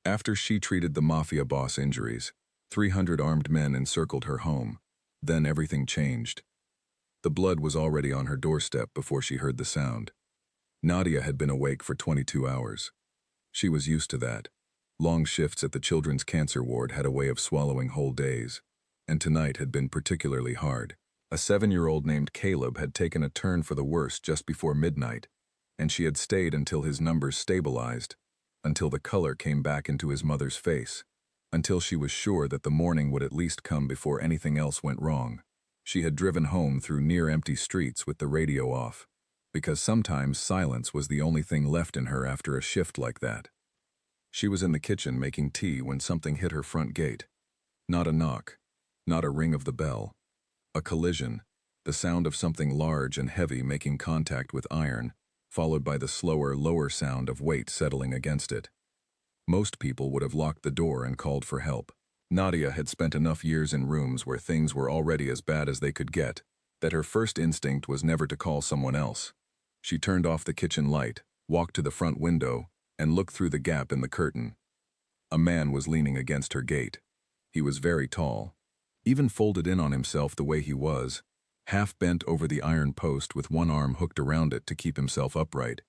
After she treated the Mafia boss injuries, 300 armed men encircled her home. Then everything changed. The blood was already on her doorstep before she heard the sound. Nadia had been awake for 22 hours. She was used to that. Long shifts at the children's cancer ward had a way of swallowing whole days. And tonight had been particularly hard. A 7-year-old named Caleb had taken a turn for the worse just before midnight, and she had stayed until his numbers stabilized, until the color came back into his mother's face, until she was sure that the morning would at least come before anything else went wrong. She had driven home through near-empty streets with the radio off, because sometimes silence was the only thing left in her after a shift like that. She was in the kitchen making tea when something hit her front gate. Not a knock, not a ring of the bell. A collision, the sound of something large and heavy making contact with iron, followed by the slower, lower sound of weight settling against it. Most people would have locked the door and called for help. Nadia had spent enough years in rooms where things were already as bad as they could get, that her first instinct was never to call someone else. She turned off the kitchen light, walked to the front window, and looked through the gap in the curtain. A man was leaning against her gate. He was very tall, even folded in on himself the way he was, half bent over the iron post with one arm hooked around it to keep himself upright.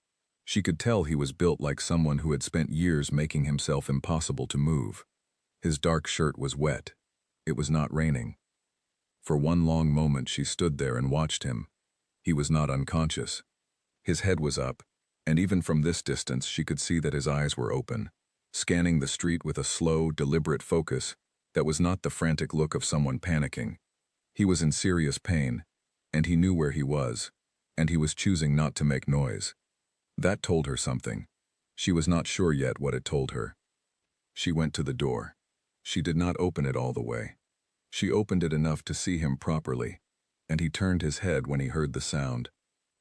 She could tell he was built like someone who had spent years making himself impossible to move. His dark shirt was wet. It was not raining. For one long moment she stood there and watched him. He was not unconscious. His head was up, and even from this distance she could see that his eyes were open, scanning the street with a slow, deliberate focus that was not the frantic look of someone panicking. He was in serious pain, and he knew where he was, and he was choosing not to make noise. That told her something. She was not sure yet what it told her. She went to the door. She did not open it all the way. She opened it enough to see him properly, and he turned his head when he heard the sound,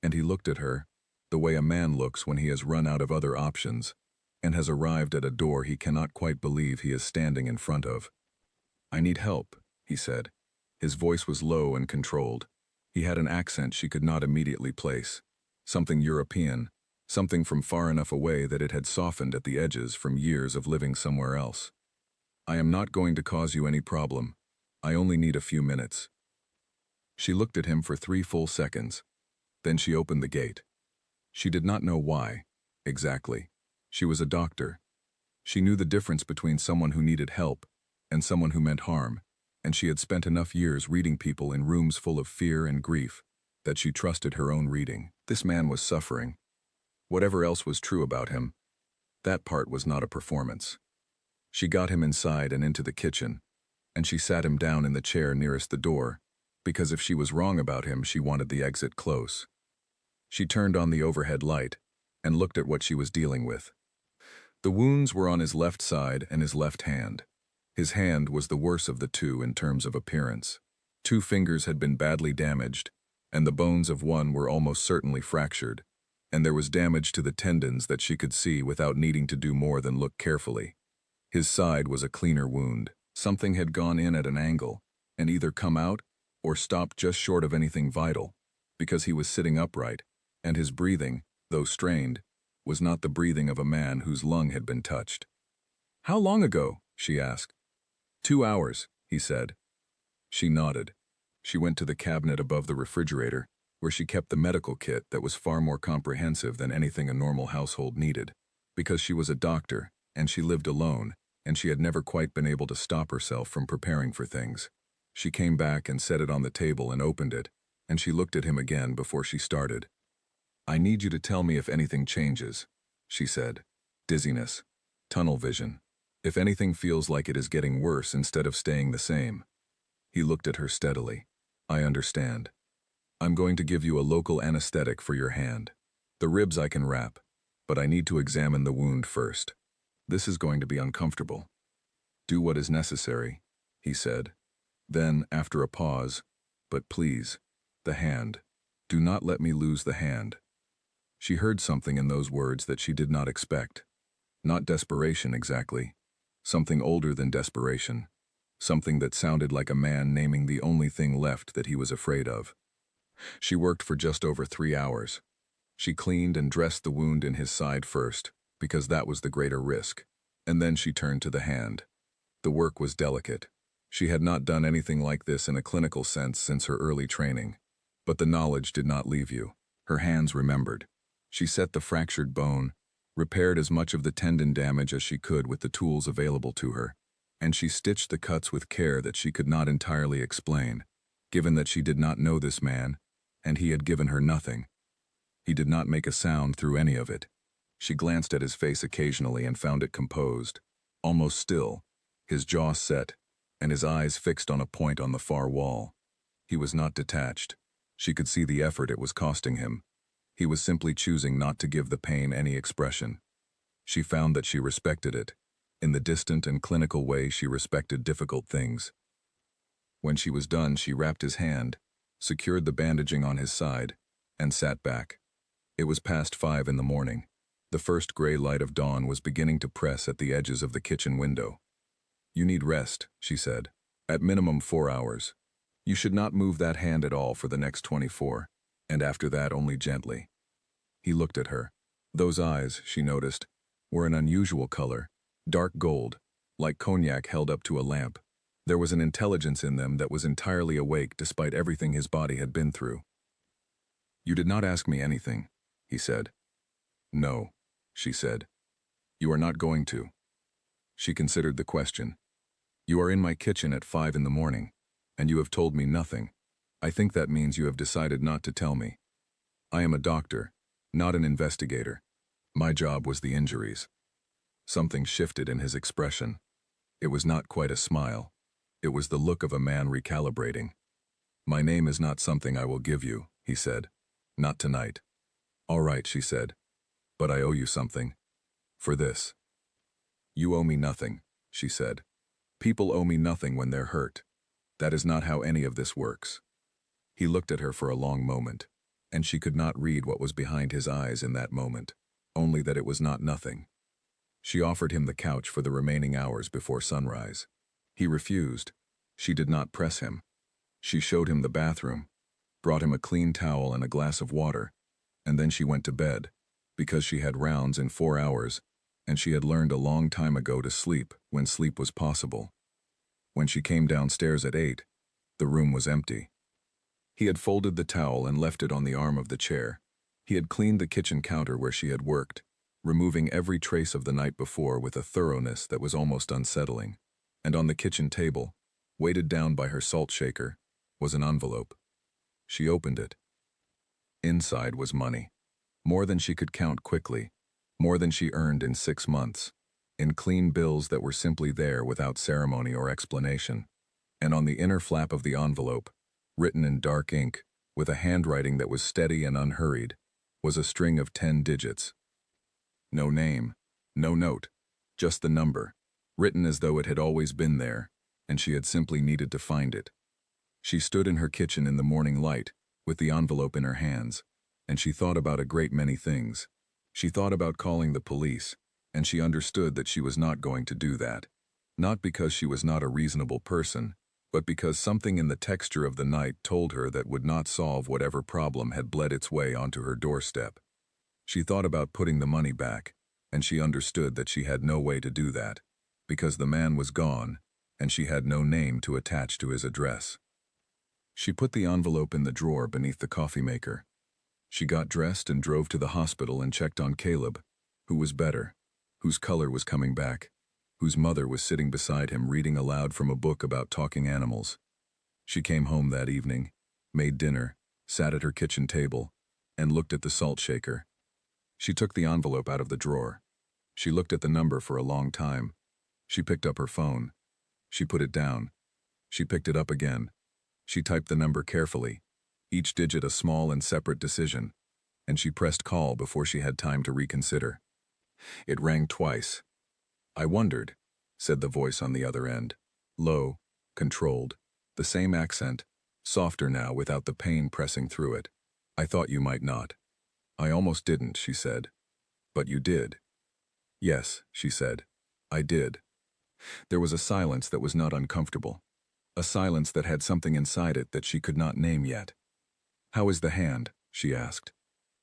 and he looked at her, the way a man looks when he has run out of other options, and has arrived at a door he cannot quite believe he is standing in front of. "I need help," he said. His voice was low and controlled. He had an accent she could not immediately place. Something European, something from far enough away that it had softened at the edges from years of living somewhere else. "I am not going to cause you any problem. I only need a few minutes." She looked at him for 3 full seconds. Then she opened the gate. She did not know why, exactly. She was a doctor. She knew the difference between someone who needed help and someone who meant harm, and she had spent enough years reading people in rooms full of fear and grief that she trusted her own reading. This man was suffering. Whatever else was true about him, that part was not a performance. She got him inside and into the kitchen, and she sat him down in the chair nearest the door, because if she was wrong about him, she wanted the exit close. She turned on the overhead light and looked at what she was dealing with. The wounds were on his left side and his left hand. His hand was the worse of the two in terms of appearance. 2 fingers had been badly damaged, and the bones of one were almost certainly fractured, and there was damage to the tendons that she could see without needing to do more than look carefully. His side was a cleaner wound. Something had gone in at an angle and either come out or stopped just short of anything vital, because he was sitting upright, and his breathing, though strained, was not the breathing of a man whose lung had been touched. "How long ago?" she asked. 2 hours, he said. She nodded. She went to the cabinet above the refrigerator, where she kept the medical kit that was far more comprehensive than anything a normal household needed, because she was a doctor, and she lived alone, and she had never quite been able to stop herself from preparing for things. She came back and set it on the table and opened it, and she looked at him again before she started. "I need you to tell me if anything changes," she said. "Dizziness, tunnel vision. If anything feels like it is getting worse instead of staying the same." He looked at her steadily. "I understand. I'm going to give you a local anesthetic for your hand. The ribs I can wrap, but I need to examine the wound first. This is going to be uncomfortable. Do what is necessary," he said. Then, after a pause, "But please, the hand. Do not let me lose the hand." She heard something in those words that she did not expect. Not desperation exactly. Something older than desperation. Something that sounded like a man naming the only thing left that he was afraid of. She worked for just over 3 hours. She cleaned and dressed the wound in his side first, because that was the greater risk. And then she turned to the hand. The work was delicate. She had not done anything like this in a clinical sense since her early training. But the knowledge did not leave you. Her hands remembered. She set the fractured bone, repaired as much of the tendon damage as she could with the tools available to her, and she stitched the cuts with care that she could not entirely explain, given that she did not know this man, and he had given her nothing. He did not make a sound through any of it. She glanced at his face occasionally and found it composed, almost still, his jaw set, and his eyes fixed on a point on the far wall. He was not detached. She could see the effort it was costing him. He was simply choosing not to give the pain any expression. She found that she respected it. In the distant and clinical way she respected difficult things. When she was done, she wrapped his hand, secured the bandaging on his side, and sat back. It was past 5 in the morning. The first gray light of dawn was beginning to press at the edges of the kitchen window. "You need rest," she said. "At minimum 4 hours. You should not move that hand at all for the next 24, and after that only gently." He looked at her. Those eyes, she noticed, were an unusual color, dark gold, like cognac held up to a lamp. There was an intelligence in them that was entirely awake despite everything his body had been through. "You did not ask me anything," he said. "No," she said. "You are not going to." She considered the question. "You are in my kitchen at 5 in the morning, and you have told me nothing. I think that means you have decided not to tell me. I am a doctor, not an investigator. My job was the injuries." Something shifted in his expression. It was not quite a smile. It was the look of a man recalibrating. "My name is not something I will give you," he said. "Not tonight." "All right," she said. "But I owe you something. For this." "You owe me nothing," she said. "People owe me nothing when they're hurt. That is not how any of this works." He looked at her for a long moment, and she could not read what was behind his eyes in that moment, only that it was not nothing. She offered him the couch for the remaining hours before sunrise. He refused. She did not press him. She showed him the bathroom, brought him a clean towel and a glass of water, and then she went to bed, because she had rounds in 4 hours, and she had learned a long time ago to sleep when sleep was possible. When she came downstairs at 8, the room was empty. He had folded the towel and left it on the arm of the chair. He had cleaned the kitchen counter where she had worked, removing every trace of the night before with a thoroughness that was almost unsettling. And on the kitchen table, weighted down by her salt shaker, was an envelope. She opened it. Inside was money. More than she could count quickly, more than she earned in 6 months, in clean bills that were simply there without ceremony or explanation. And on the inner flap of the envelope, written in dark ink, with a handwriting that was steady and unhurried, was a string of 10 digits. No name, no note, just the number, written as though it had always been there, and she had simply needed to find it. She stood in her kitchen in the morning light, with the envelope in her hands, and she thought about a great many things. She thought about calling the police, and she understood that she was not going to do that. Not because she was not a reasonable person, but because something in the texture of the night told her that would not solve whatever problem had bled its way onto her doorstep. She thought about putting the money back, and she understood that she had no way to do that, because the man was gone, and she had no name to attach to his address. She put the envelope in the drawer beneath the coffee maker. She got dressed and drove to the hospital and checked on Caleb, who was better, whose color was coming back, whose mother was sitting beside him reading aloud from a book about talking animals. She came home that evening, made dinner, sat at her kitchen table, and looked at the salt shaker. She took the envelope out of the drawer. She looked at the number for a long time. She picked up her phone. She put it down. She picked it up again. She typed the number carefully, each digit a small and separate decision, and she pressed call before she had time to reconsider. It rang twice. "I wondered," said the voice on the other end, low, controlled, the same accent, softer now without the pain pressing through it. "I thought you might not." "I almost didn't," she said. "But you did." "Yes," she said. "I did." There was a silence that was not uncomfortable, a silence that had something inside it that she could not name yet. "How is the hand?" she asked.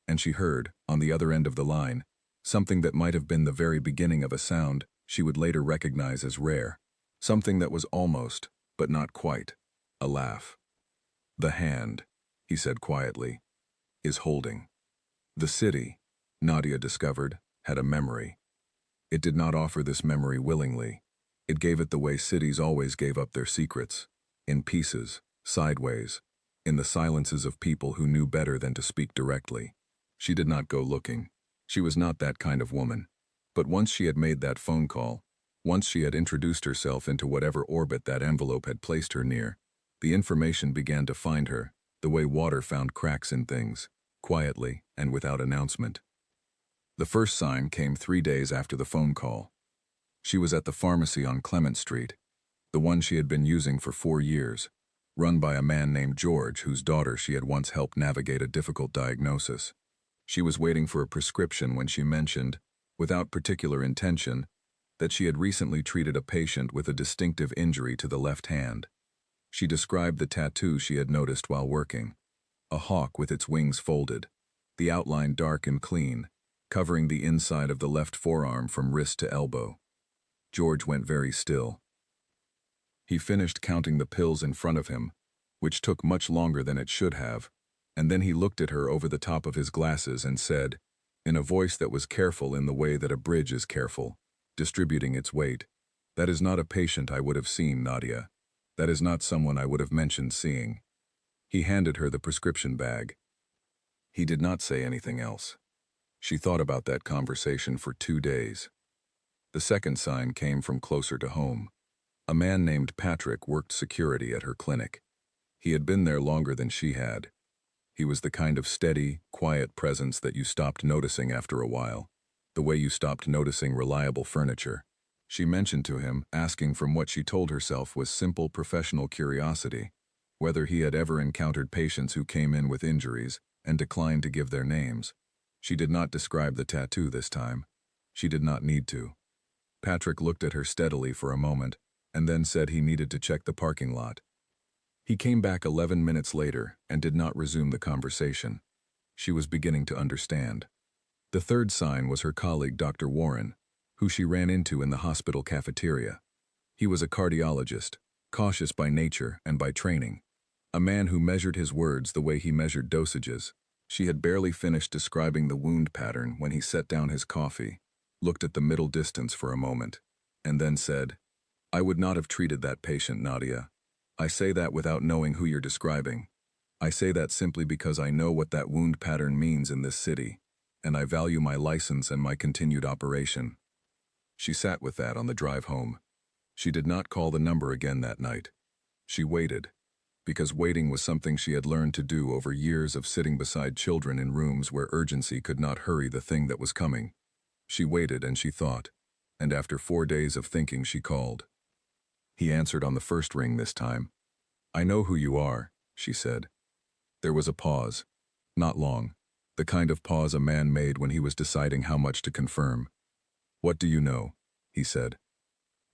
And she heard, on the other end of the line, something that might have been the very beginning of a sound she would later recognize as rare, something that was almost, but not quite, a laugh. "The hand," he said quietly, "is holding." The city, Nadia discovered, had a memory. It did not offer this memory willingly. It gave it the way cities always gave up their secrets, in pieces, sideways, in the silences of people who knew better than to speak directly. She did not go looking. She was not that kind of woman. But once she had made that phone call, once she had introduced herself into whatever orbit that envelope had placed her near, the information began to find her, the way water found cracks in things, quietly and without announcement. The first sign came 3 days after the phone call. She was at the pharmacy on Clement Street, the one she had been using for 4 years, run by a man named George whose daughter she had once helped navigate a difficult diagnosis. She was waiting for a prescription when she mentioned, without particular intention, that she had recently treated a patient with a distinctive injury to the left hand. She described the tattoo she had noticed while working, a hawk with its wings folded, the outline dark and clean, covering the inside of the left forearm from wrist to elbow. George went very still. He finished counting the pills in front of him, which took much longer than it should have, and then he looked at her over the top of his glasses and said, in a voice that was careful in the way that a bridge is careful, distributing its weight, "That is not a patient I would have seen, Nadia. That is not someone I would have mentioned seeing." He handed her the prescription bag. He did not say anything else. She thought about that conversation for 2 days. The second sign came from closer to home. A man named Patrick worked security at her clinic. He had been there longer than she had. He was the kind of steady, quiet presence that you stopped noticing after a while, the way you stopped noticing reliable furniture. She mentioned to him, asking from what she told herself was simple professional curiosity, whether he had ever encountered patients who came in with injuries and declined to give their names. She did not describe the tattoo this time. She did not need to. Patrick looked at her steadily for a moment, and then said he needed to check the parking lot. He came back 11 minutes later and did not resume the conversation. She was beginning to understand. The third sign was her colleague Dr. Warren, who she ran into in the hospital cafeteria. He was a cardiologist, cautious by nature and by training, a man who measured his words the way he measured dosages. She had barely finished describing the wound pattern when he set down his coffee, looked at the middle distance for a moment, and then said, "I would not have treated that patient, Nadia. I say that without knowing who you're describing. I say that simply because I know what that wound pattern means in this city, and I value my license and my continued operation." She sat with that on the drive home. She did not call the number again that night. She waited, because waiting was something she had learned to do over years of sitting beside children in rooms where urgency could not hurry the thing that was coming. She waited and she thought, and after 4 days of thinking she called. He answered on the first ring this time. "I know who you are," she said. There was a pause. Not long. The kind of pause a man made when he was deciding how much to confirm. "What do you know?" he said.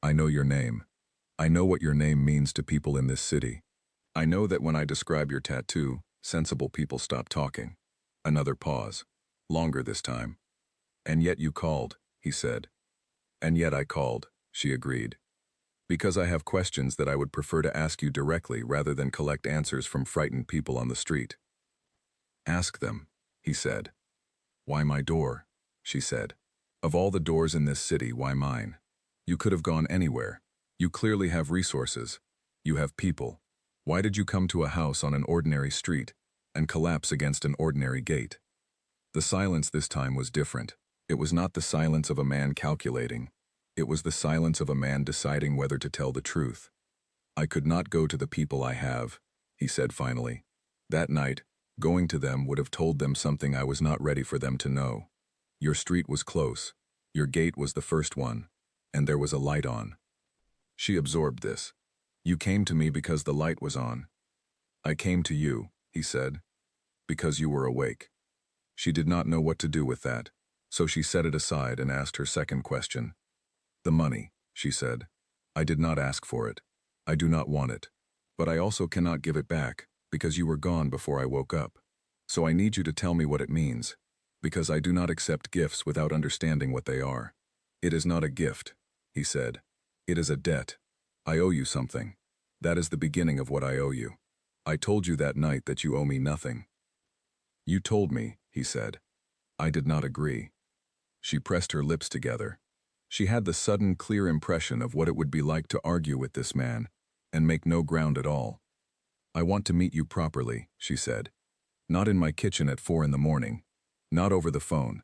"I know your name. I know what your name means to people in this city. I know that when I describe your tattoo, sensible people stop talking." Another pause. Longer this time. "And yet you called," he said. "And yet I called," she agreed. "Because I have questions that I would prefer to ask you directly rather than collect answers from frightened people on the street." "Ask them," he said. "Why my door?" she said. "Of all the doors in this city, why mine? You could have gone anywhere. You clearly have resources. You have people. Why did you come to a house on an ordinary street and collapse against an ordinary gate?" The silence this time was different. It was not the silence of a man calculating. It was the silence of a man deciding whether to tell the truth. "I could not go to the people I have," he said finally. "That night, going to them would have told them something I was not ready for them to know. Your street was close. Your gate was the first one, and there was a light on." She absorbed this. "You came to me because the light was on." "I came to you," he said, "because you were awake." She did not know what to do with that, so she set it aside and asked her second question. "The money," she said. "I did not ask for it. I do not want it. But I also cannot give it back, because you were gone before I woke up. So I need you to tell me what it means, because I do not accept gifts without understanding what they are." "It is not a gift," he said. It is a debt. I owe you something. That is the beginning of what I owe you. I told you that night that you owe me nothing. You told me, he said. I did not agree. She pressed her lips together. She had the sudden, clear impression of what it would be like to argue with this man, and make no ground at all. I want to meet you properly, she said. Not in my kitchen at 4 in the morning. Not over the phone.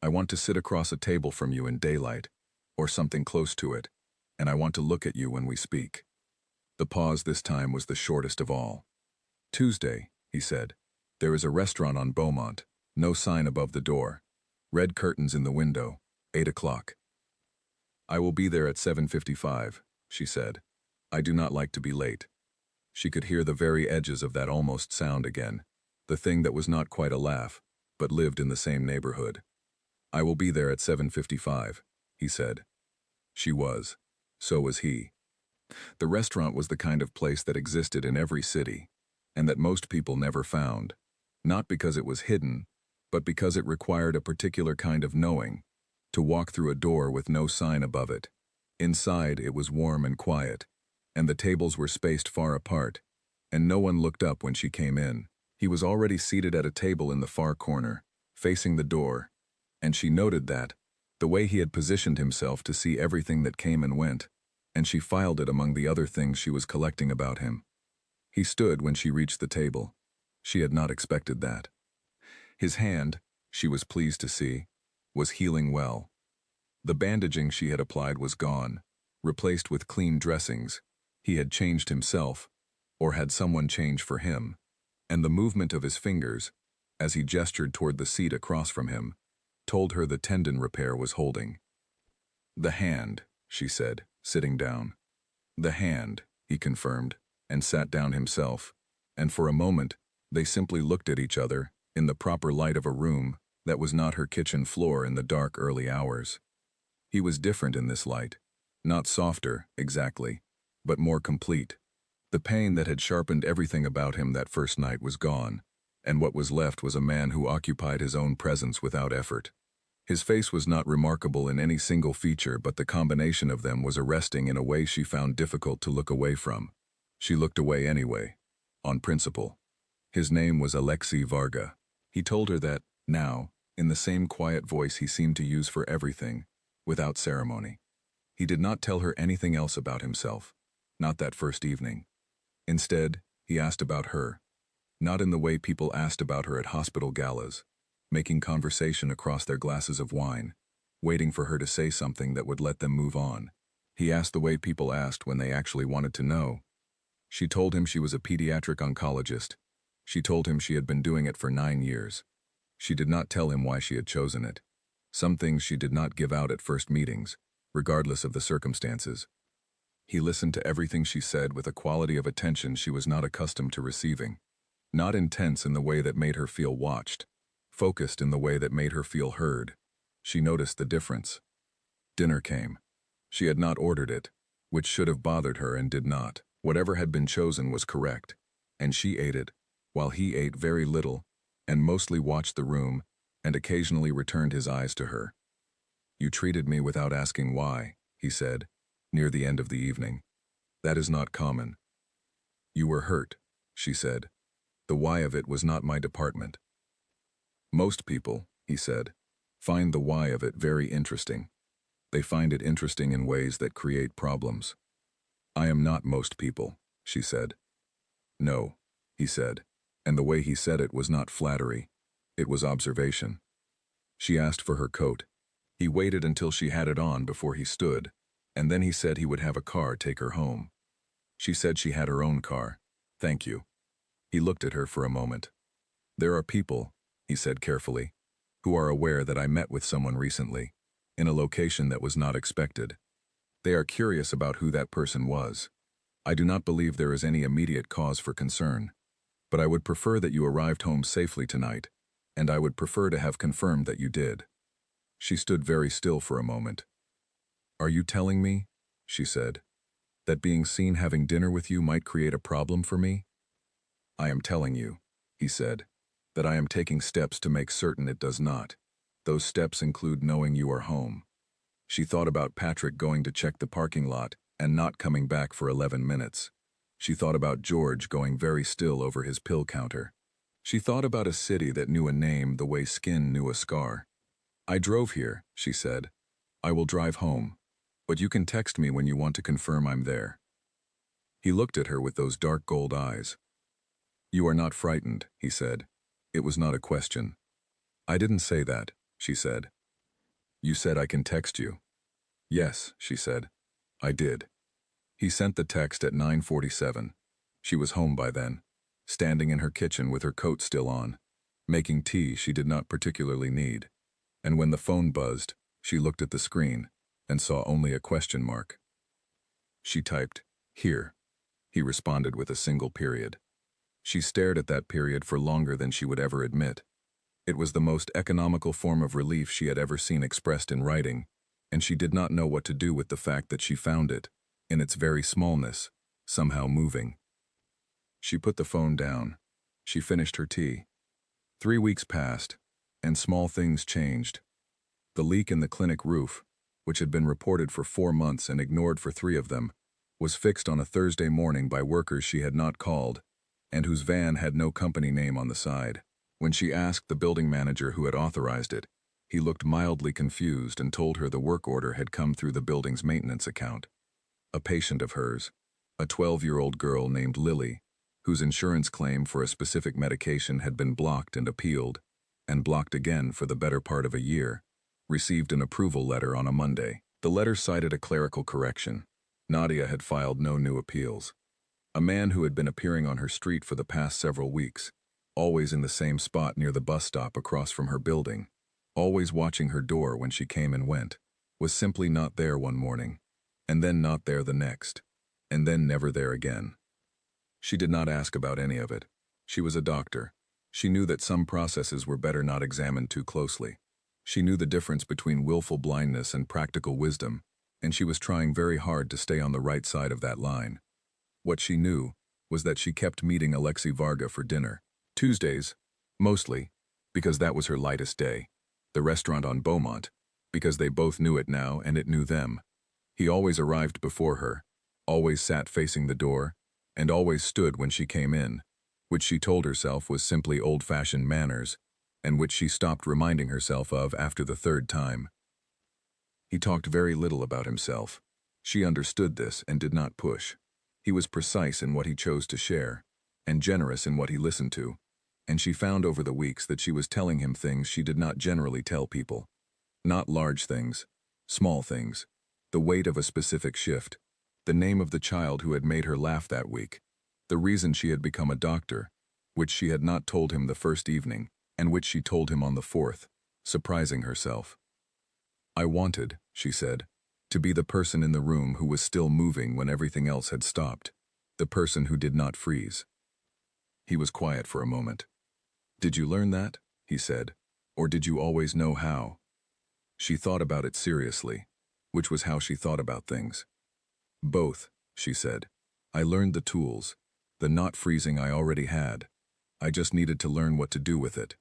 I want to sit across a table from you in daylight, or something close to it, and I want to look at you when we speak. The pause this time was the shortest of all. Tuesday, he said. There is a restaurant on Beaumont. No sign above the door. Red curtains in the window. 8 o'clock. I will be there at 7:55, she said. I do not like to be late. She could hear the very edges of that almost sound again, the thing that was not quite a laugh, but lived in the same neighborhood. I will be there at 7:55, he said. She was. So was he. The restaurant was the kind of place that existed in every city, and that most people never found, not because it was hidden, but because it required a particular kind of knowing, to walk through a door with no sign above it. Inside, it was warm and quiet, and the tables were spaced far apart, and no one looked up when she came in. He was already seated at a table in the far corner, facing the door, and she noted that, the way he had positioned himself to see everything that came and went, and she filed it among the other things she was collecting about him. He stood when she reached the table. She had not expected that. His hand, she was pleased to see, was healing well. The bandaging she had applied was gone, replaced with clean dressings. He had changed himself, or had someone change for him, and the movement of his fingers, as he gestured toward the seat across from him, told her the tendon repair was holding. The hand, she said, sitting down. The hand, he confirmed, and sat down himself, and for a moment they simply looked at each other in the proper light of a room that was not her kitchen floor in the dark early hours. He was different in this light, not softer, exactly, but more complete. The pain that had sharpened everything about him that first night was gone, and what was left was a man who occupied his own presence without effort. His face was not remarkable in any single feature, but the combination of them was arresting in a way she found difficult to look away from. She looked away anyway, on principle. His name was Alexei Varga. He told her that, now, in the same quiet voice he seemed to use for everything, without ceremony. He did not tell her anything else about himself, not that first evening. Instead, he asked about her, not in the way people asked about her at hospital galas, making conversation across their glasses of wine, waiting for her to say something that would let them move on. He asked the way people asked when they actually wanted to know. She told him she was a pediatric oncologist. She told him she had been doing it for 9 years. She did not tell him why she had chosen it. Some things she did not give out at first meetings, regardless of the circumstances. He listened to everything she said with a quality of attention she was not accustomed to receiving. Not intense in the way that made her feel watched, focused in the way that made her feel heard. She noticed the difference. Dinner came. She had not ordered it, which should have bothered her and did not. Whatever had been chosen was correct, and she ate it, while he ate very little, and mostly watched the room, and occasionally returned his eyes to her. You treated me without asking why, he said, near the end of the evening. That is not common. You were hurt, she said. The why of it was not my department. Most people, he said, find the why of it very interesting. They find it interesting in ways that create problems. I am not most people, she said. No, he said, and the way he said it was not flattery. It was observation. She asked for her coat. He waited until she had it on before he stood, and then he said he would have a car take her home. She said she had her own car. Thank you. He looked at her for a moment. There are people, he said carefully, who are aware that I met with someone recently, in a location that was not expected. They are curious about who that person was. I do not believe there is any immediate cause for concern, but I would prefer that you arrived home safely tonight, and I would prefer to have confirmed that you did. She stood very still for a moment. Are you telling me, she said, that being seen having dinner with you might create a problem for me? I am telling you, he said, that I am taking steps to make certain it does not. Those steps include knowing you are home. She thought about Patrick going to check the parking lot and not coming back for 11 minutes. She thought about George going very still over his pill counter. She thought about a city that knew a name the way skin knew a scar. "I drove here," she said. "I will drive home. But you can text me when you want to confirm I'm there." He looked at her with those dark gold eyes. "You are not frightened," he said. It was not a question. "I didn't say that," she said. "You said I can text you." "Yes," she said. "I did." He sent the text at 9:47. She was home by then, standing in her kitchen with her coat still on, making tea she did not particularly need. And when the phone buzzed, she looked at the screen and saw only a question mark. She typed, "Here." He responded with a single period. She stared at that period for longer than she would ever admit. It was the most economical form of relief she had ever seen expressed in writing, and she did not know what to do with the fact that she found it, in its very smallness, somehow moving. She put the phone down. She finished her tea. 3 weeks passed, and small things changed. The leak in the clinic roof, which had been reported for 4 months and ignored for 3 of them, was fixed on a Thursday morning by workers she had not called, and whose van had no company name on the side. When she asked the building manager who had authorized it, he looked mildly confused and told her the work order had come through the building's maintenance account. A patient of hers, a 12-year-old girl named Lily, whose insurance claim for a specific medication had been blocked and appealed, and blocked again for the better part of a year, received an approval letter on a Monday. The letter cited a clerical correction. Nadia had filed no new appeals. A man who had been appearing on her street for the past several weeks, always in the same spot near the bus stop across from her building, always watching her door when she came and went, was simply not there one morning, and then not there the next, and then never there again. She did not ask about any of it. She was a doctor. She knew that some processes were better not examined too closely. She knew the difference between willful blindness and practical wisdom, and she was trying very hard to stay on the right side of that line. What she knew was that she kept meeting Alexei Varga for dinner. Tuesdays, mostly, because that was her lightest day. The restaurant on Beaumont, because they both knew it now and it knew them. He always arrived before her, always sat facing the door, and always stood when she came in, which she told herself was simply old-fashioned manners, and which she stopped reminding herself of after the 3rd time. He talked very little about himself. She understood this and did not push. He was precise in what he chose to share, and generous in what he listened to, and she found over the weeks that she was telling him things she did not generally tell people. Not large things, small things, the weight of a specific shift, the name of the child who had made her laugh that week, the reason she had become a doctor, which she had not told him the first evening, and which she told him on the 4th, surprising herself. "I wanted," she said, "to be the person in the room who was still moving when everything else had stopped, the person who did not freeze." He was quiet for a moment. "Did you learn that?" he said, "or did you always know how?" She thought about it seriously, which was how she thought about things. "Both," she said. "I learned the tools. The not freezing I already had. I just needed to learn what to do with it."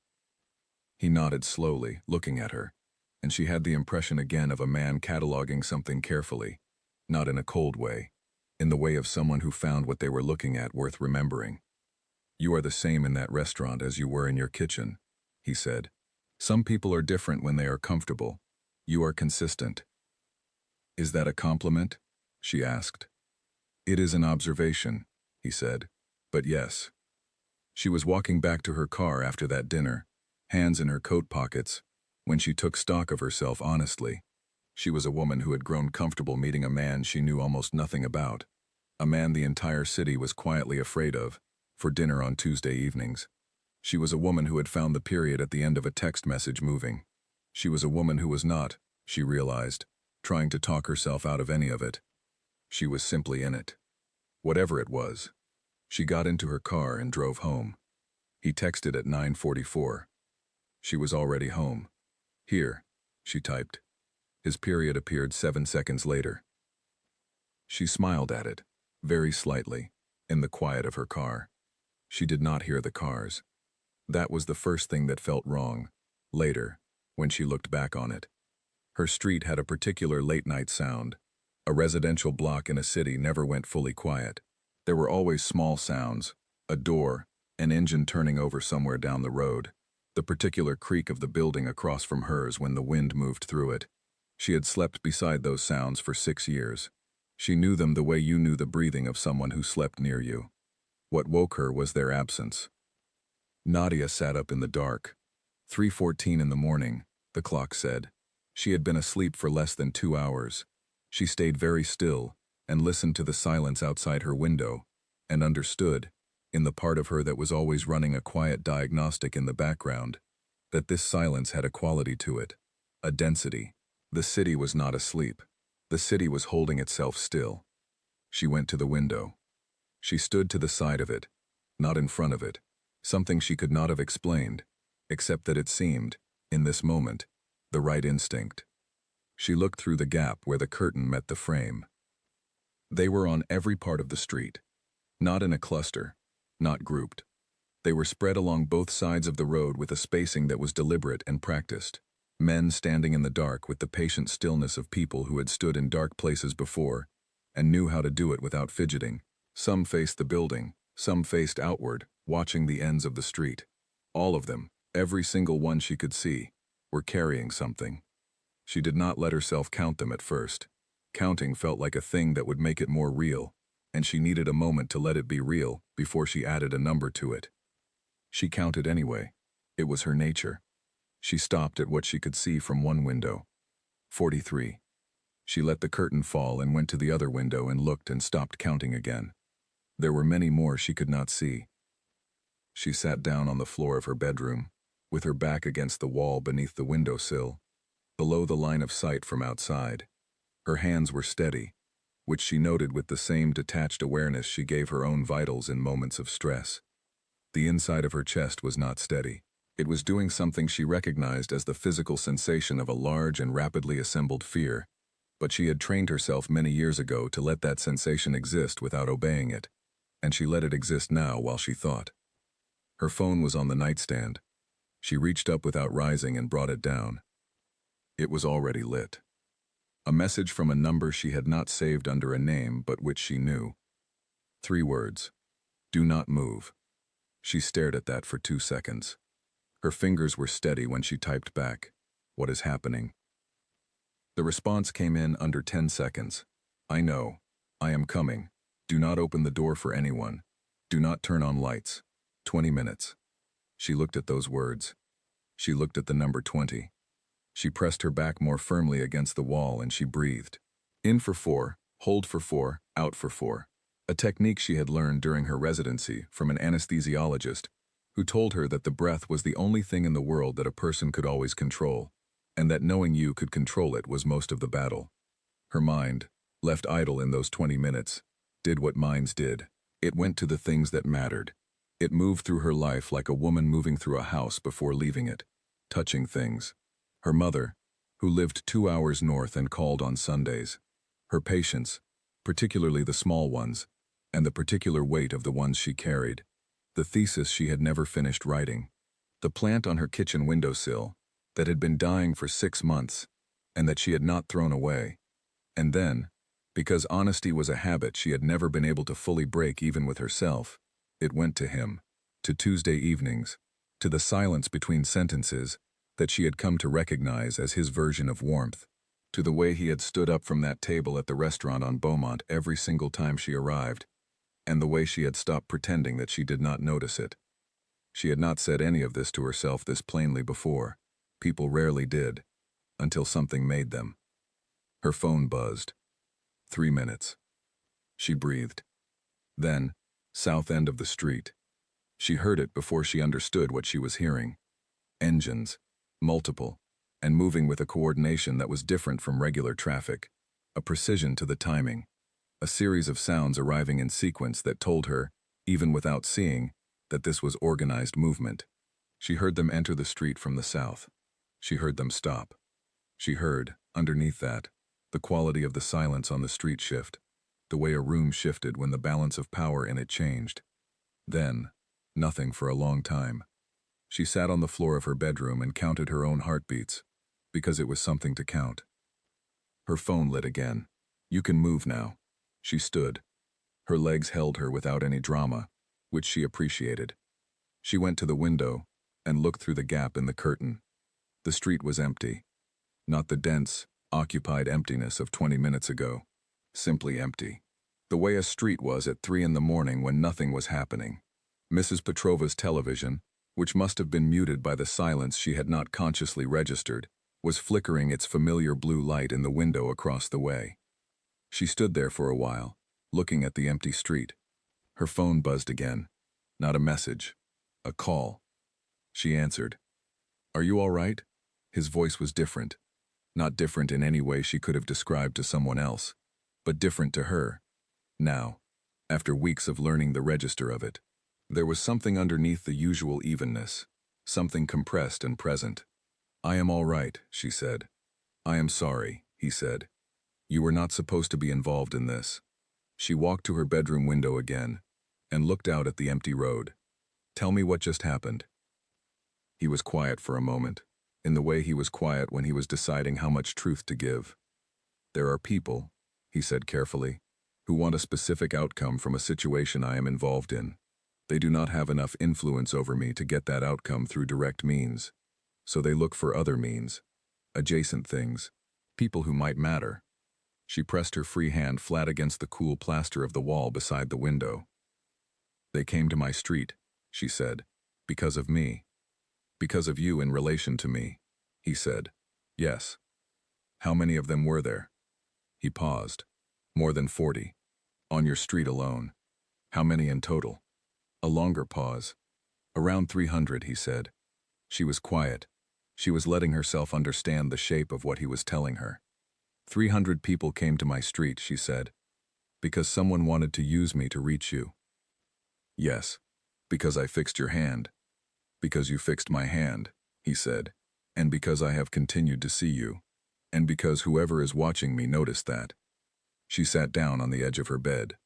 He nodded slowly, looking at her, and she had the impression again of a man cataloging something carefully, not in a cold way, in the way of someone who found what they were looking at worth remembering. "You are the same in that restaurant as you were in your kitchen," he said. "Some people are different when they are comfortable. You are consistent." "Is that a compliment?" she asked. "It is an observation," he said, "but yes." She was walking back to her car after that dinner, hands in her coat pockets, when she took stock of herself honestly. She was a woman who had grown comfortable meeting a man she knew almost nothing about, a man the entire city was quietly afraid of, for dinner on Tuesday evenings. She was a woman who had found the period at the end of a text message moving. She was a woman who was not, she realized, trying to talk herself out of any of it. She was simply in it. Whatever it was. She got into her car and drove home. He texted at 9:44. She was already home. "Here," she typed. His period appeared 7 seconds later. She smiled at it, very slightly, in the quiet of her car. She did not hear the cars. That was the first thing that felt wrong, later, when she looked back on it. Her street had a particular late-night sound. A residential block in a city never went fully quiet. There were always small sounds, a door, an engine turning over somewhere down the road, the particular creak of the building across from hers when the wind moved through it. She had slept beside those sounds for 6 years. She knew them the way you knew the breathing of someone who slept near you. What woke her was their absence. Nadia sat up in the dark. 3:14 in the morning, the clock said. She had been asleep for less than 2 hours. She stayed very still and listened to the silence outside her window and understood, in the part of her that was always running a quiet diagnostic in the background, that this silence had a quality to it, a density. The city was not asleep. The city was holding itself still. She went to the window. She stood to the side of it, not in front of it, something she could not have explained, except that it seemed, in this moment, the right instinct. She looked through the gap where the curtain met the frame. They were on every part of the street, not in a cluster, not grouped. They were spread along both sides of the road with a spacing that was deliberate and practiced. Men standing in the dark with the patient stillness of people who had stood in dark places before and knew how to do it without fidgeting. Some faced the building, some faced outward, watching the ends of the street. All of them, every single one she could see, were carrying something. She did not let herself count them at first. Counting felt like a thing that would make it more real, and she needed a moment to let it be real before she added a number to it. She counted anyway. It was her nature. She stopped at what she could see from one window. 43. She let the curtain fall and went to the other window and looked and stopped counting again. There were many more she could not see. She sat down on the floor of her bedroom, with her back against the wall beneath the windowsill, below the line of sight from outside. Her hands were steady, which she noted with the same detached awareness she gave her own vitals in moments of stress. The inside of her chest was not steady. It was doing something she recognized as the physical sensation of a large and rapidly assembled fear, but she had trained herself many years ago to let that sensation exist without obeying it, and she let it exist now while she thought. Her phone was on the nightstand. She reached up without rising and brought it down. It was already lit. A message from a number she had not saved under a name but which she knew. 3 words. Do not move. She stared at that for 2 seconds. Her fingers were steady when she typed back, "What is happening?" The response came in under 10 seconds. "I know. I am coming. Do not open the door for anyone. Do not turn on lights. 20 minutes. She looked at those words. She looked at the number 20. She pressed her back more firmly against the wall and she breathed. In for 4, hold for 4, out for 4. A technique she had learned during her residency from an anesthesiologist who told her that the breath was the only thing in the world that a person could always control, and that knowing you could control it was most of the battle. Her mind, left idle in those 20 minutes, did what minds did. It went to the things that mattered. It moved through her life like a woman moving through a house before leaving it, touching things. Her mother, who lived 2 hours north and called on Sundays. Her patients, particularly the small ones, and the particular weight of the ones she carried. The thesis she had never finished writing. The plant on her kitchen windowsill that had been dying for 6 months and that she had not thrown away. And then, because honesty was a habit she had never been able to fully break even with herself, it went to him, to Tuesday evenings, to the silence between sentences that she had come to recognize as his version of warmth, to the way he had stood up from that table at the restaurant on Beaumont every single time she arrived, and the way she had stopped pretending that she did not notice it. She had not said any of this to herself this plainly before. People rarely did, until something made them. Her phone buzzed. 3 minutes. She breathed. Then, south end of the street. She heard it before she understood what she was hearing. Engines, multiple, and moving with a coordination that was different from regular traffic, a precision to the timing. A series of sounds arriving in sequence that told her, even without seeing, that this was organized movement. She heard them enter the street from the south. She heard them stop. She heard, underneath that, the quality of the silence on the street shift, the way a room shifted when the balance of power in it changed. Then, nothing for a long time. She sat on the floor of her bedroom and counted her own heartbeats. because it was something to count. Her phone lit again. "You can move now." She stood. Her legs held her without any drama, which she appreciated. She went to the window and looked through the gap in the curtain. The street was empty. Not the dense, occupied emptiness of 20 minutes ago. Simply empty. The way a street was at 3 in the morning when nothing was happening. Mrs. Petrova's television, which must have been muted by the silence she had not consciously registered, was flickering its familiar blue light in the window across the way. She stood there for a while, looking at the empty street. Her phone buzzed again. Not a message. A call. She answered. "Are you all right?" His voice was different. Not different in any way she could have described to someone else, but different to her. Now, after weeks of learning the register of it, there was something underneath the usual evenness, something compressed and present. "I am all right," she said. "I am sorry," he said. "You were not supposed to be involved in this." She walked to her bedroom window again and looked out at the empty road. "Tell me what just happened." He was quiet for a moment, in the way he was quiet when he was deciding how much truth to give. "There are people," he said carefully, "who want a specific outcome from a situation I am involved in. They do not have enough influence over me to get that outcome through direct means. So they look for other means, adjacent things, people who might matter." She pressed her free hand flat against the cool plaster of the wall beside the window. "They came to my street," she said, "because of me. Because of you in relation to me," he said. "Yes." "How many of them were there?" He paused. "More than 40. On your street alone." "How many in total?" A longer pause. "Around 300, he said. She was quiet. She was letting herself understand the shape of what he was telling her. 300 people came to my street, she said. Because someone wanted to use me to reach you. Yes. Because I fixed your hand. Because you fixed my hand, he said. And because I have continued to see you. And because whoever is watching me noticed that." She sat down on the edge of her bed.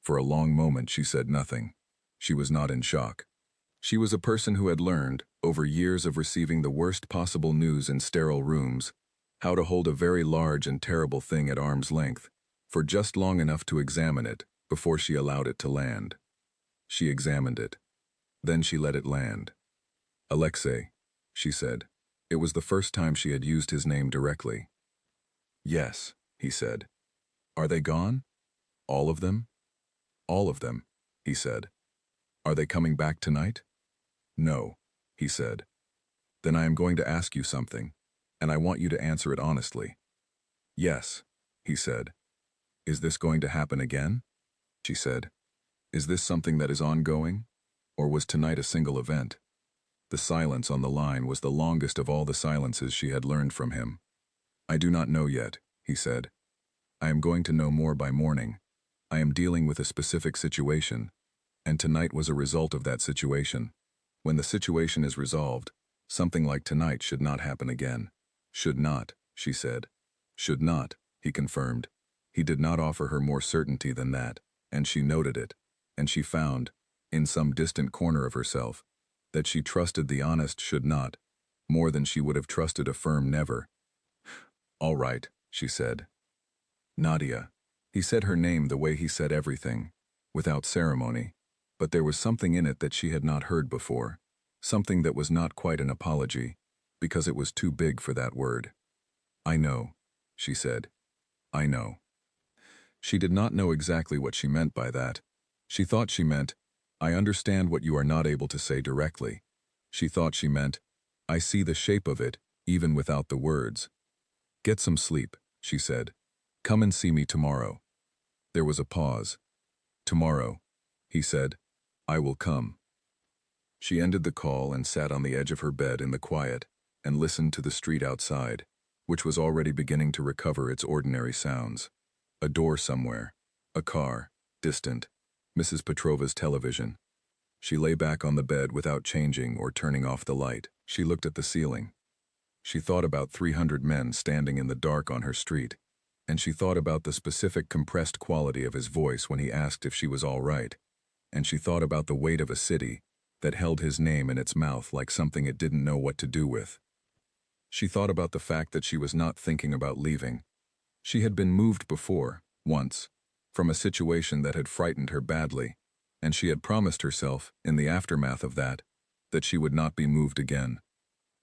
For a long moment she said nothing. She was not in shock. She was a person who had learned, over years of receiving the worst possible news in sterile rooms, how to hold a very large and terrible thing at arm's length, for just long enough to examine it before she allowed it to land. She examined it. Then she let it land. "Alexei," she said. It was the first time she had used his name directly. "Yes," he said. "Are they gone? All of them?" "All of them," he said. "Are they coming back tonight?" "No," he said. "Then I am going to ask you something, and I want you to answer it honestly." "Yes," he said. "Is this going to happen again?" she said. "Is this something that is ongoing? Or was tonight a single event?" The silence on the line was the longest of all the silences she had learned from him. "I do not know yet," he said. "I am going to know more by morning. I am dealing with a specific situation, and tonight was a result of that situation. When the situation is resolved, something like tonight should not happen again." "Should not," she said. "Should not," he confirmed. He did not offer her more certainty than that, and she noted it, and she found, in some distant corner of herself, that she trusted the honest should not, more than she would have trusted a firm never. "All right," she said. "Nadia." He said her name the way he said everything, without ceremony, but there was something in it that she had not heard before, something that was not quite an apology, because it was too big for that word. "I know," she said. "I know." She did not know exactly what she meant by that. She thought she meant, "I understand what you are not able to say directly." She thought she meant, "I see the shape of it, even without the words." "Get some sleep," she said. "Come and see me tomorrow." There was a pause. "Tomorrow," he said. "I will come." She ended the call and sat on the edge of her bed in the quiet and listened to the street outside, which was already beginning to recover its ordinary sounds. A door somewhere, a car, distant, Mrs. Petrova's television. She lay back on the bed without changing or turning off the light. She looked at the ceiling. She thought about 300 men standing in the dark on her street, and she thought about the specific compressed quality of his voice when he asked if she was all right, and she thought about the weight of a city that held his name in its mouth like something it didn't know what to do with. She thought about the fact that she was not thinking about leaving. She had been moved before, once, from a situation that had frightened her badly, and she had promised herself, in the aftermath of that she would not be moved again,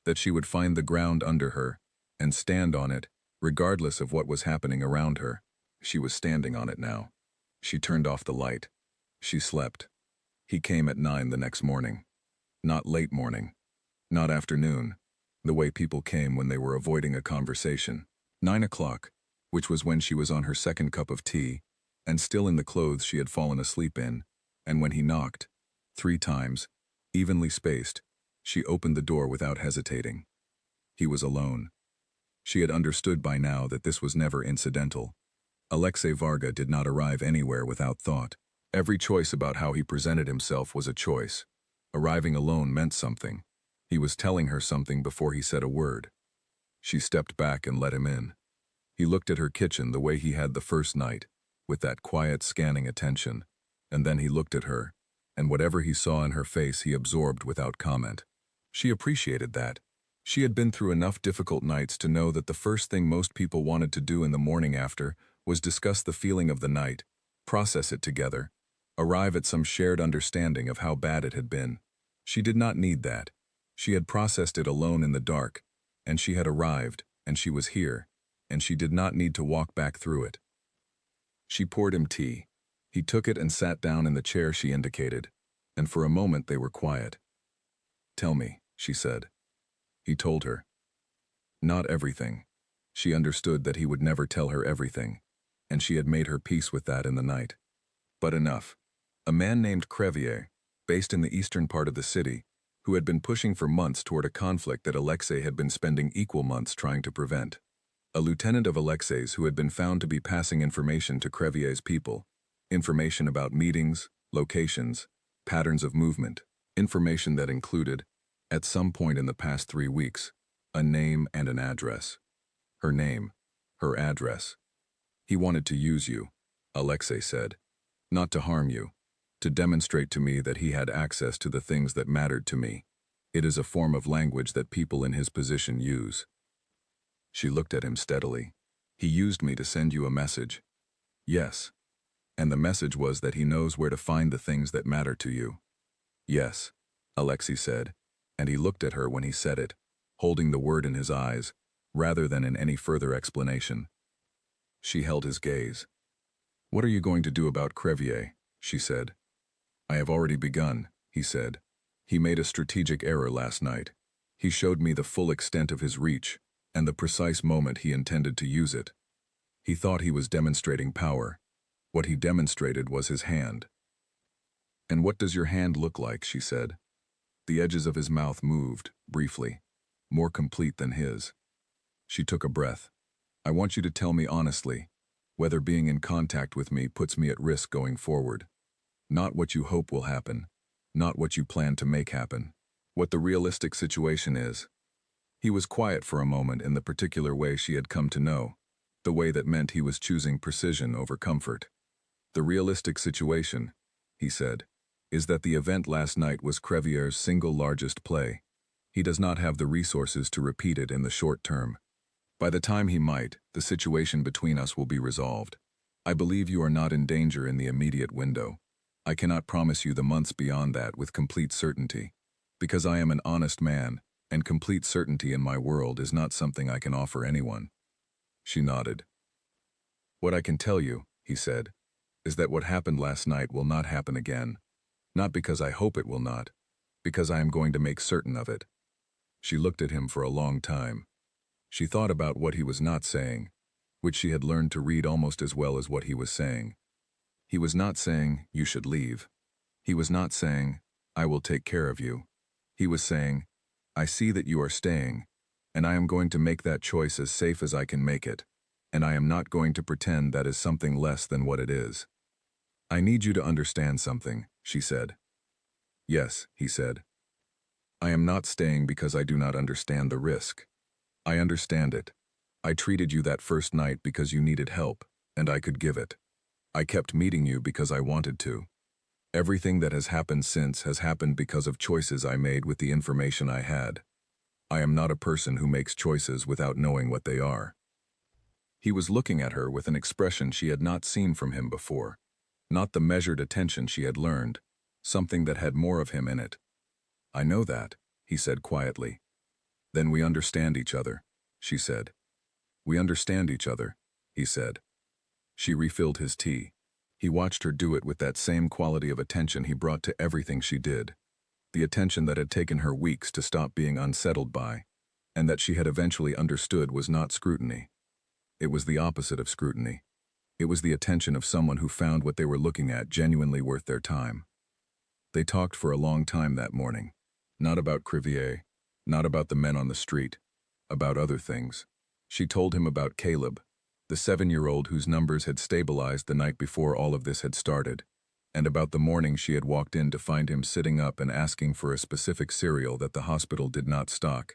that she would find the ground under her and stand on it, regardless of what was happening around her. She was standing on it now. She turned off the light. She slept. He came at 9 the next morning. Not late morning. Not afternoon, the way people came when they were avoiding a conversation. 9 o'clock, which was when she was on her second cup of tea, and still in the clothes she had fallen asleep in, and when he knocked, 3 times, evenly spaced, she opened the door without hesitating. He was alone. She had understood by now that this was never incidental. Alexei Varga did not arrive anywhere without thought. Every choice about how he presented himself was a choice. Arriving alone meant something. He was telling her something before he said a word. She stepped back and let him in. He looked at her kitchen the way he had the first night, with that quiet, scanning attention, and then he looked at her, and whatever he saw in her face he absorbed without comment. She appreciated that. She had been through enough difficult nights to know that the first thing most people wanted to do in the morning after was discuss the feeling of the night, process it together, arrive at some shared understanding of how bad it had been. She did not need that. She had processed it alone in the dark, and she had arrived, and she was here, and she did not need to walk back through it. She poured him tea. He took it and sat down in the chair she indicated, and for a moment they were quiet. "Tell me," she said. He told her. Not everything. She understood that he would never tell her everything, and she had made her peace with that in the night. But enough. A man named Crevier, based in the eastern part of the city, who had been pushing for months toward a conflict that Alexei had been spending equal months trying to prevent. A lieutenant of Alexei's who had been found to be passing information to Crevier's people, information about meetings, locations, patterns of movement, information that included, at some point in the past 3 weeks, a name and an address. Her name, her address. He wanted to use you, Alexei said, not to harm you, to demonstrate to me that he had access to the things that mattered to me. It is a form of language that people in his position use. She looked at him steadily. He used me to send you a message. Yes. And the message was that he knows where to find the things that matter to you. Yes, Alexei said, and he looked at her when he said it, holding the word in his eyes, rather than in any further explanation. She held his gaze. What are you going to do about Crevier? She said. I have already begun, he said. He made a strategic error last night. He showed me the full extent of his reach, and the precise moment he intended to use it. He thought he was demonstrating power. What he demonstrated was his hand. And what does your hand look like? She said. The edges of his mouth moved, briefly, more complete than his. She took a breath. I want you to tell me honestly, whether being in contact with me puts me at risk going forward. Not what you hope will happen, not what you plan to make happen, what the realistic situation is. He was quiet for a moment in the particular way she had come to know, the way that meant he was choosing precision over comfort. The realistic situation, he said, is that the event last night was Crevier's single largest play. He does not have the resources to repeat it in the short term. By the time he might, the situation between us will be resolved. I believe you are not in danger in the immediate window. I cannot promise you the months beyond that with complete certainty, because I am an honest man, and complete certainty in my world is not something I can offer anyone. She nodded. What I can tell you, he said, is that what happened last night will not happen again. Not because I hope it will not, because I am going to make certain of it. She looked at him for a long time. She thought about what he was not saying, which she had learned to read almost as well as what he was saying. He was not saying, you should leave. He was not saying, I will take care of you. He was saying, I see that you are staying, and I am going to make that choice as safe as I can make it, and I am not going to pretend that is something less than what it is. I need you to understand something, she said. Yes, he said. I am not staying because I do not understand the risk. I understand it. I treated you that first night because you needed help, and I could give it. I kept meeting you because I wanted to. Everything that has happened since has happened because of choices I made with the information I had. I am not a person who makes choices without knowing what they are. He was looking at her with an expression she had not seen from him before, not the measured attention she had learned, something that had more of him in it. I know that, he said quietly. Then we understand each other, she said. We understand each other, he said. She refilled his tea. He watched her do it with that same quality of attention he brought to everything she did, the attention that had taken her weeks to stop being unsettled by, and that she had eventually understood was not scrutiny. It was the opposite of scrutiny. It was the attention of someone who found what they were looking at genuinely worth their time. They talked for a long time that morning, not about Crivier, not about the men on the street, about other things. She told him about Caleb, the 7-year-old whose numbers had stabilized the night before all of this had started, and about the morning she had walked in to find him sitting up and asking for a specific cereal that the hospital did not stock,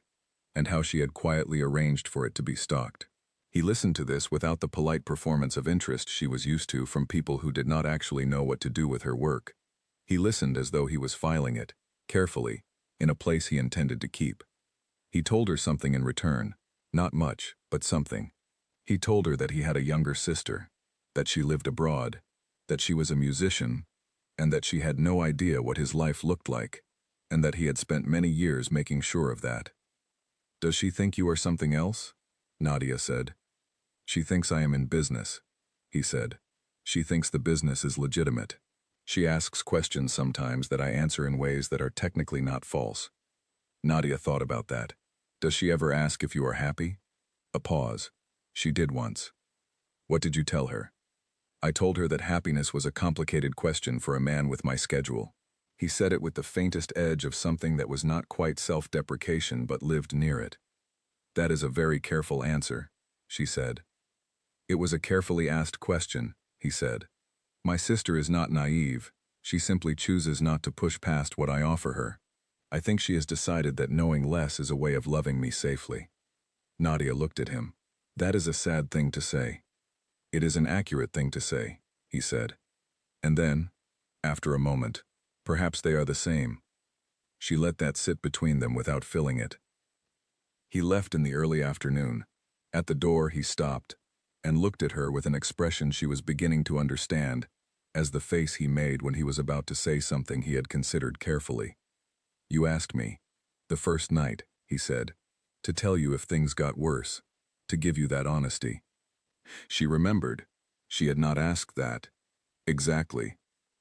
and how she had quietly arranged for it to be stocked. He listened to this without the polite performance of interest she was used to from people who did not actually know what to do with her work. He listened as though he was filing it, carefully, in a place he intended to keep. He told her something in return, not much, but something. He told her that he had a younger sister, that she lived abroad, that she was a musician, and that she had no idea what his life looked like, and that he had spent many years making sure of that. Does she think you are something else? Nadia said. She thinks I am in business, he said. She thinks the business is legitimate. She asks questions sometimes that I answer in ways that are technically not false. Nadia thought about that. Does she ever ask if you are happy? A pause. She did once. What did you tell her? I told her that happiness was a complicated question for a man with my schedule. He said it with the faintest edge of something that was not quite self-deprecation but lived near it. That is a very careful answer, she said. It was a carefully asked question, he said. My sister is not naive. She simply chooses not to push past what I offer her. I think she has decided that knowing less is a way of loving me safely. Nadia looked at him. That is a sad thing to say. It is an accurate thing to say, he said. And then, after a moment, perhaps they are the same. She let that sit between them without filling it. He left in the early afternoon. At the door he stopped, and looked at her with an expression she was beginning to understand, as the face he made when he was about to say something he had considered carefully. You asked me, the first night, he said, to tell you if things got worse, to give you that honesty. She remembered. She had not asked that. Exactly.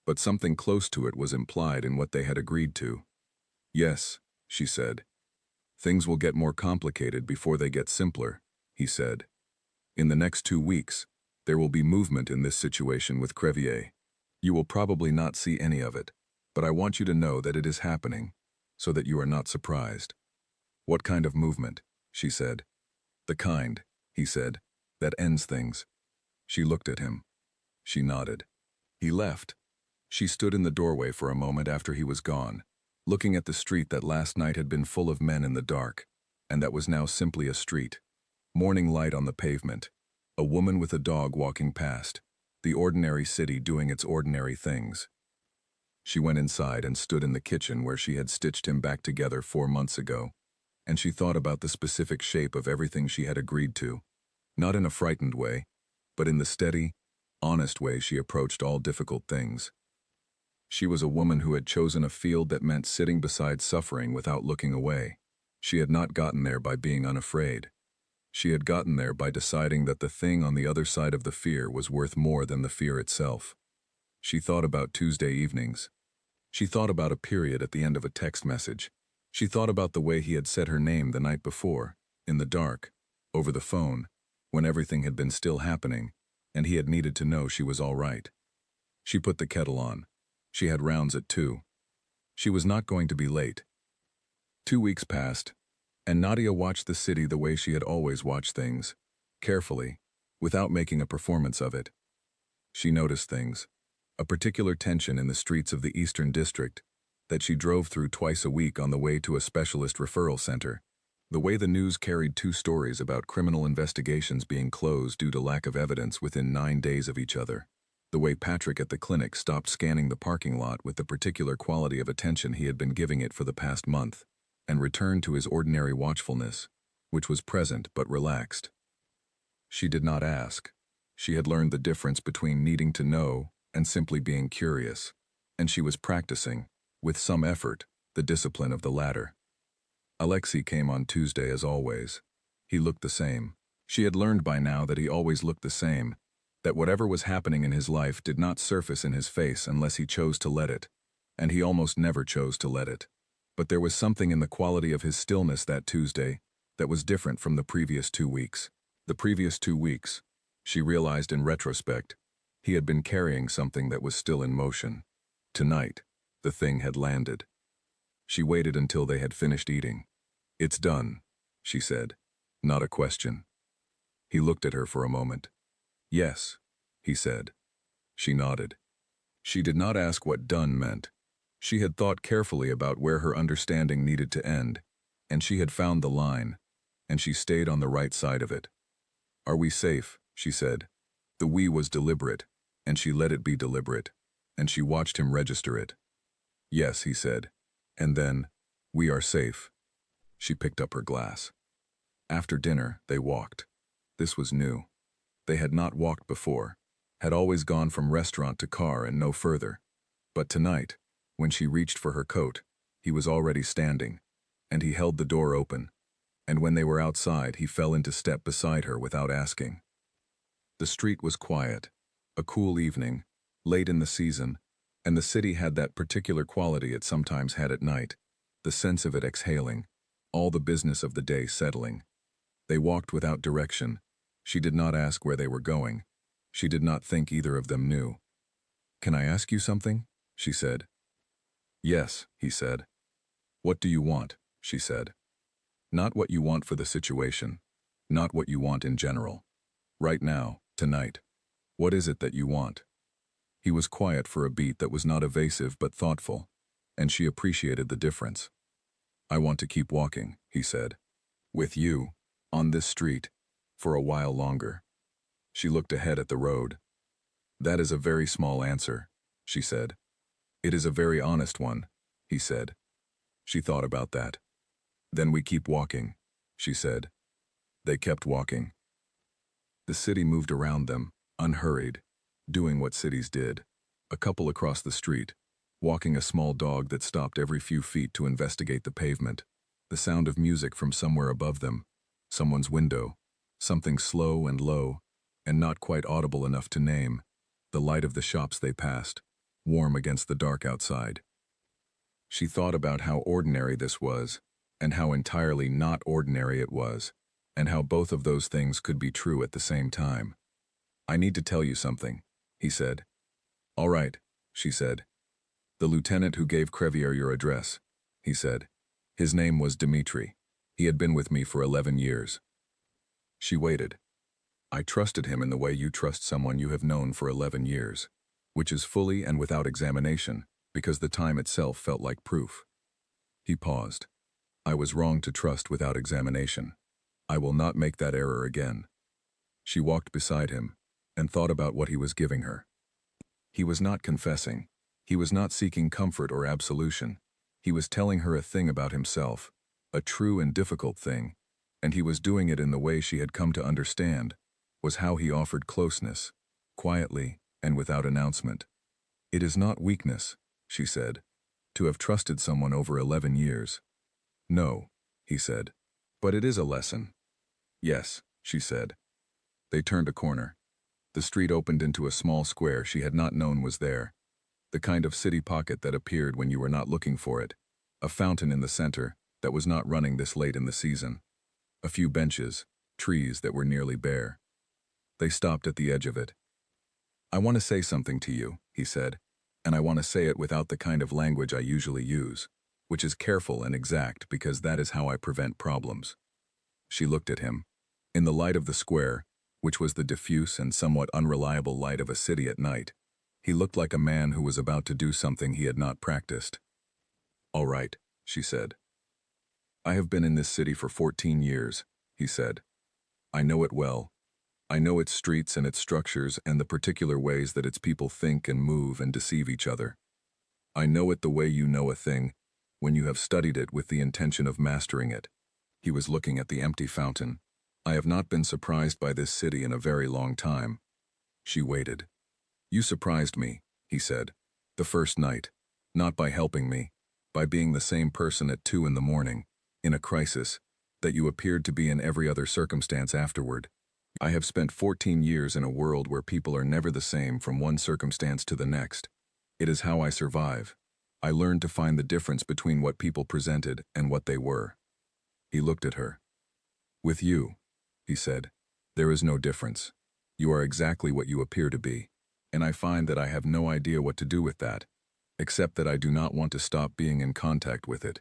But something close to it was implied in what they had agreed to. Yes, she said. Things will get more complicated before they get simpler, he said. In the next 2 weeks, there will be movement in this situation with Crevier. You will probably not see any of it, but I want you to know that it is happening, so that you are not surprised. What kind of movement? She said. The kind, he said, that ends things. She looked at him. She nodded. He left. She stood in the doorway for a moment after he was gone, looking at the street that last night had been full of men in the dark, and that was now simply a street. Morning light on the pavement, a woman with a dog walking past, the ordinary city doing its ordinary things. She went inside and stood in the kitchen where she had stitched him back together 4 months ago, and she thought about the specific shape of everything she had agreed to, not in a frightened way, but in the steady, honest way she approached all difficult things. She was a woman who had chosen a field that meant sitting beside suffering without looking away. She had not gotten there by being unafraid. She had gotten there by deciding that the thing on the other side of the fear was worth more than the fear itself. She thought about Tuesday evenings. She thought about a period at the end of a text message. She thought about the way he had said her name the night before, in the dark, over the phone, when everything had been still happening, and he had needed to know she was all right. She put the kettle on. She had rounds at 2. She was not going to be late. 2 weeks passed, and Nadia watched the city the way she had always watched things, carefully, without making a performance of it. She noticed things, a particular tension in the streets of the Eastern District that she drove through twice a week on the way to a specialist referral center, the way the news carried 2 stories about criminal investigations being closed due to lack of evidence within 9 days of each other, the way Patrick at the clinic stopped scanning the parking lot with the particular quality of attention he had been giving it for the past month, and returned to his ordinary watchfulness, which was present but relaxed. She did not ask. She had learned the difference between needing to know and simply being curious, and she was practicing, with some effort, the discipline of the latter. Alexei came on Tuesday as always. He looked the same. She had learned by now that he always looked the same, that whatever was happening in his life did not surface in his face unless he chose to let it, and he almost never chose to let it. But there was something in the quality of his stillness that Tuesday that was different from the previous 2 weeks. The previous 2 weeks, she realized in retrospect, he had been carrying something that was still in motion. Tonight, the thing had landed. She waited until they had finished eating. "It's done," she said, not a question. He looked at her for a moment. "Yes," he said. She nodded. She did not ask what done meant. She had thought carefully about where her understanding needed to end, and she had found the line, and she stayed on the right side of it. "Are we safe?" she said. The "we" was deliberate, and she let it be deliberate, and she watched him register it. "Yes," he said. And then, "We are safe." She picked up her glass. After dinner, they walked. This was new. They had not walked before, had always gone from restaurant to car and no further. But tonight, when she reached for her coat, he was already standing, and he held the door open, and when they were outside, he fell into step beside her without asking. The street was quiet, a cool evening, late in the season, and the city had that particular quality it sometimes had at night, the sense of it exhaling, all the business of the day settling. They walked without direction. She did not ask where they were going. She did not think either of them knew. "Can I ask you something?" she said. "Yes," he said. "What do you want?" she said. "Not what you want for the situation. Not what you want in general. Right now, tonight. What is it that you want?" He was quiet for a beat that was not evasive but thoughtful, and she appreciated the difference. "I want to keep walking," he said. "With you, on this street, for a while longer." She looked ahead at the road. "That is a very small answer," she said. "It is a very honest one," he said. She thought about that. "Then we keep walking," she said. They kept walking. The city moved around them, unhurried, doing what cities did. A couple across the street, walking a small dog that stopped every few feet to investigate the pavement. The sound of music from somewhere above them, someone's window, something slow and low, and not quite audible enough to name. The light of the shops they passed, warm against the dark outside. She thought about how ordinary this was, and how entirely not ordinary it was, and how both of those things could be true at the same time. "I need to tell you something," he said. "All right," she said. "The lieutenant who gave Crevier your address," he said. "His name was Dmitri. He had been with me for 11 years. She waited. "I trusted him in the way you trust someone you have known for 11 years, which is fully and without examination, because the time itself felt like proof." He paused. "I was wrong to trust without examination. I will not make that error again." She walked beside him and thought about what he was giving her. He was not confessing. He was not seeking comfort or absolution. He was telling her a thing about himself, a true and difficult thing, and he was doing it in the way she had come to understand, was how he offered closeness, quietly and without announcement. "It is not weakness," she said, "to have trusted someone over 11 years. "No," he said, "but it is a lesson." "Yes," she said. They turned a corner. The street opened into a small square she had not known was there, the kind of city pocket that appeared when you were not looking for it, a fountain in the center that was not running this late in the season, a few benches, trees that were nearly bare. They stopped at the edge of it. "I want to say something to you," he said, "and I want to say it without the kind of language I usually use, which is careful and exact because that is how I prevent problems." She looked at him. In the light of the square, which was the diffuse and somewhat unreliable light of a city at night, he looked like a man who was about to do something he had not practiced. "All right," she said. "I have been in this city for 14 years, he said. "I know it well. I know its streets and its structures and the particular ways that its people think and move and deceive each other. I know it the way you know a thing, when you have studied it with the intention of mastering it. He was looking at the empty fountain. I have not been surprised by this city in a very long time. She waited. You surprised me, he said. The first night. Not by helping me. By being the same person at 2 in the morning, in a crisis, that you appeared to be in every other circumstance afterward. I have spent 14 years in a world where people are never the same from one circumstance to the next. It is how I survive. I learned to find the difference between what people presented and what they were. He looked at her. With you, he said, there is no difference. You are exactly what you appear to be, and I find that I have no idea what to do with that, except that I do not want to stop being in contact with it.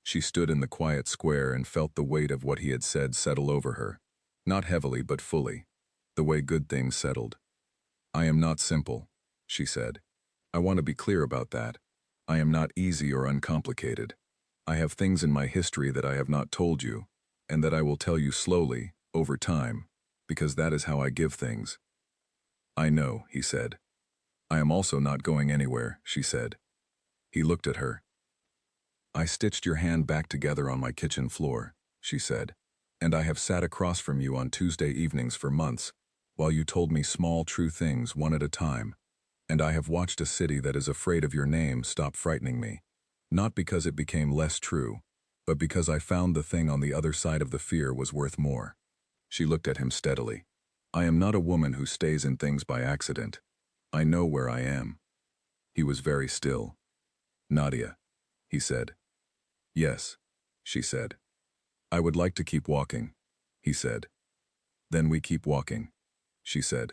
She stood in the quiet square and felt the weight of what he had said settle over her, not heavily but fully, the way good things settled. I am not simple, she said. I want to be clear about that. I am not easy or uncomplicated. I have things in my history that I have not told you, and that I will tell you slowly, over time, because that is how I give things. I know, he said. I am also not going anywhere, she said. He looked at her. I stitched your hand back together on my kitchen floor, she said, and I have sat across from you on Tuesday evenings for months, while you told me small true things one at a time, and I have watched a city that is afraid of your name stop frightening me, not because it became less true, but because I found the thing on the other side of the fear was worth more. She looked at him steadily. I am not a woman who stays in things by accident. I know where I am. He was very still. Nadia, he said. Yes, she said. I would like to keep walking, he said. Then we keep walking, she said.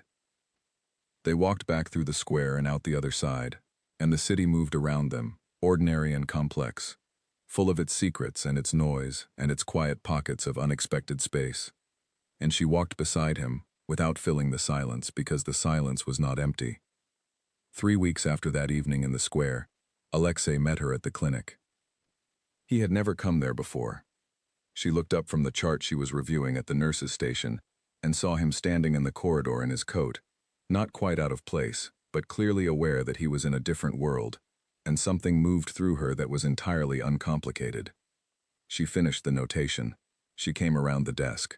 They walked back through the square and out the other side, and the city moved around them, ordinary and complex, full of its secrets and its noise and its quiet pockets of unexpected space. And she walked beside him, without filling the silence because the silence was not empty. 3 weeks after that evening in the square, Alexei met her at the clinic. He had never come there before. She looked up from the chart she was reviewing at the nurse's station and saw him standing in the corridor in his coat, not quite out of place, but clearly aware that he was in a different world, and something moved through her that was entirely uncomplicated. She finished the notation. She came around the desk.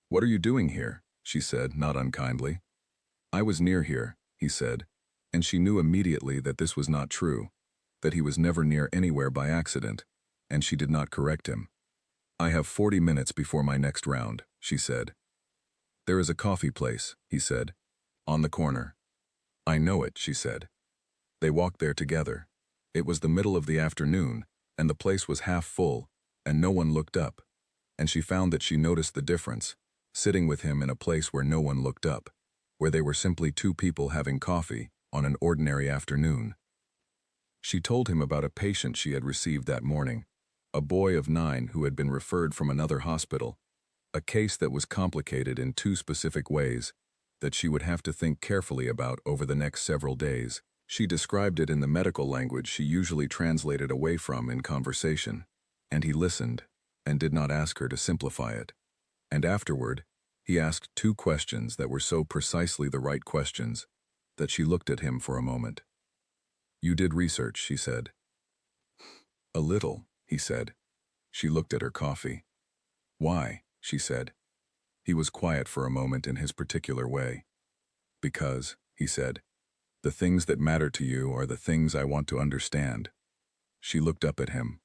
What are you doing here? She said, not unkindly. I was near here, he said, and she knew immediately that this was not true, that he was never near anywhere by accident, and she did not correct him. I have 40 minutes before my next round, she said. There is a coffee place, he said, on the corner. I know it, she said. They walked there together. It was the middle of the afternoon, and the place was half full, and no one looked up, and she found that she noticed the difference, sitting with him in a place where no one looked up, where they were simply two people having coffee on an ordinary afternoon. She told him about a patient she had received that morning, a boy of 9 who had been referred from another hospital, a case that was complicated in 2 specific ways that she would have to think carefully about over the next several days. She described it in the medical language she usually translated away from in conversation, and he listened and did not ask her to simplify it. And afterward, he asked 2 questions that were so precisely the right questions that she looked at him for a moment. You did research, she said. A little, he said. She looked at her coffee. Why? She said. He was quiet for a moment in his particular way. Because, he said, the things that matter to you are the things I want to understand. She looked up at him.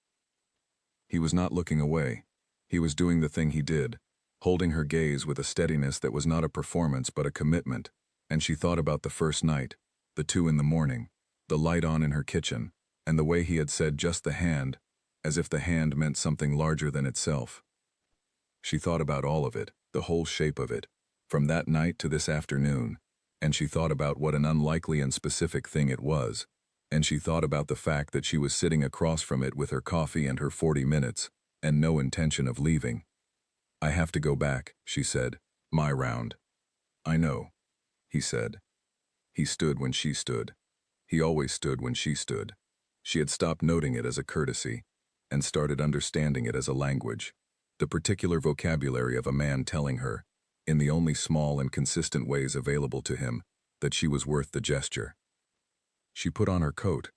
He was not looking away. He was doing the thing he did, holding her gaze with a steadiness that was not a performance but a commitment, and she thought about the first night, the 2 in the morning, the light on in her kitchen, and the way he had said just the hand, as if the hand meant something larger than itself. She thought about all of it, the whole shape of it, from that night to this afternoon, and she thought about what an unlikely and specific thing it was, and she thought about the fact that she was sitting across from it with her coffee and her 40 minutes, and no intention of leaving. I have to go back, she said, my round. I know, he said. He stood when she stood. He always stood when she stood. She had stopped noting it as a courtesy, and started understanding it as a language, the particular vocabulary of a man telling her, in the only small and consistent ways available to him, that she was worth the gesture. She put on her coat.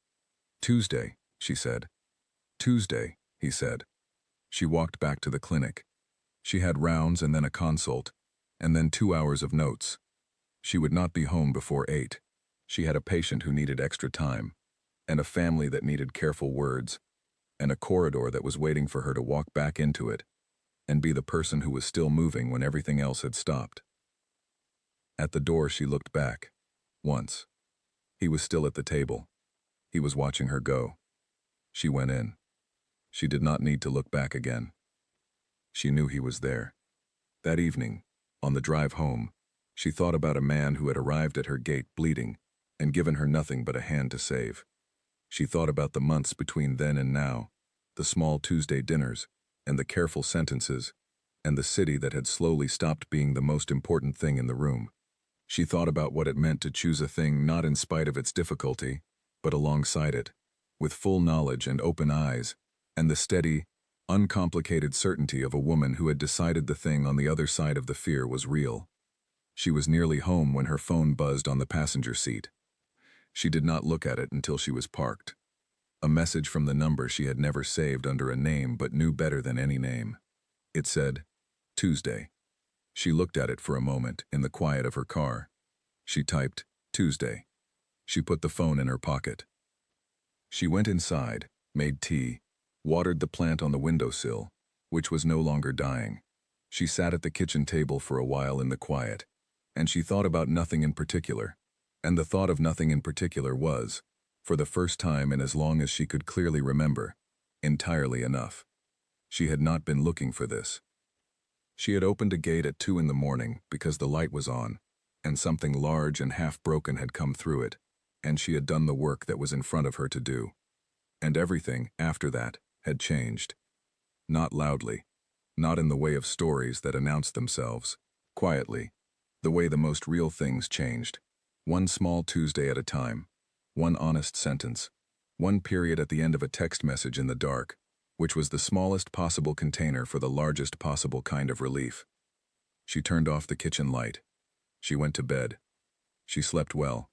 Tuesday, she said. Tuesday, he said. She walked back to the clinic. She had rounds and then a consult, and then 2 hours of notes. She would not be home before 8. She had a patient who needed extra time, and a family that needed careful words, and a corridor that was waiting for her to walk back into it and be the person who was still moving when everything else had stopped. At the door, she looked back. Once. He was still at the table. He was watching her go. She went in. She did not need to look back again. She knew he was there. That evening, on the drive home, she thought about a man who had arrived at her gate bleeding and given her nothing but a hand to save. She thought about the months between then and now, the small Tuesday dinners, and the careful sentences, and the city that had slowly stopped being the most important thing in the room. She thought about what it meant to choose a thing not in spite of its difficulty, but alongside it, with full knowledge and open eyes, and the steady, uncomplicated certainty of a woman who had decided the thing on the other side of the fear was real. She was nearly home when her phone buzzed on the passenger seat. She did not look at it until she was parked. A message from the number she had never saved under a name but knew better than any name. It said, Tuesday. She looked at it for a moment in the quiet of her car. She typed, Tuesday. She put the phone in her pocket. She went inside, made tea, watered the plant on the windowsill, which was no longer dying. She sat at the kitchen table for a while in the quiet, and she thought about nothing in particular. And the thought of nothing in particular was, for the first time in as long as she could clearly remember, entirely enough. She had not been looking for this. She had opened a gate at 2 in the morning because the light was on, and something large and half-broken had come through it, and she had done the work that was in front of her to do. And everything, after that, had changed. Not loudly, not in the way of stories that announced themselves, quietly, the way the most real things changed. One small Tuesday at a time, one honest sentence, one period at the end of a text message in the dark, which was the smallest possible container for the largest possible kind of relief. She turned off the kitchen light. She went to bed. She slept well.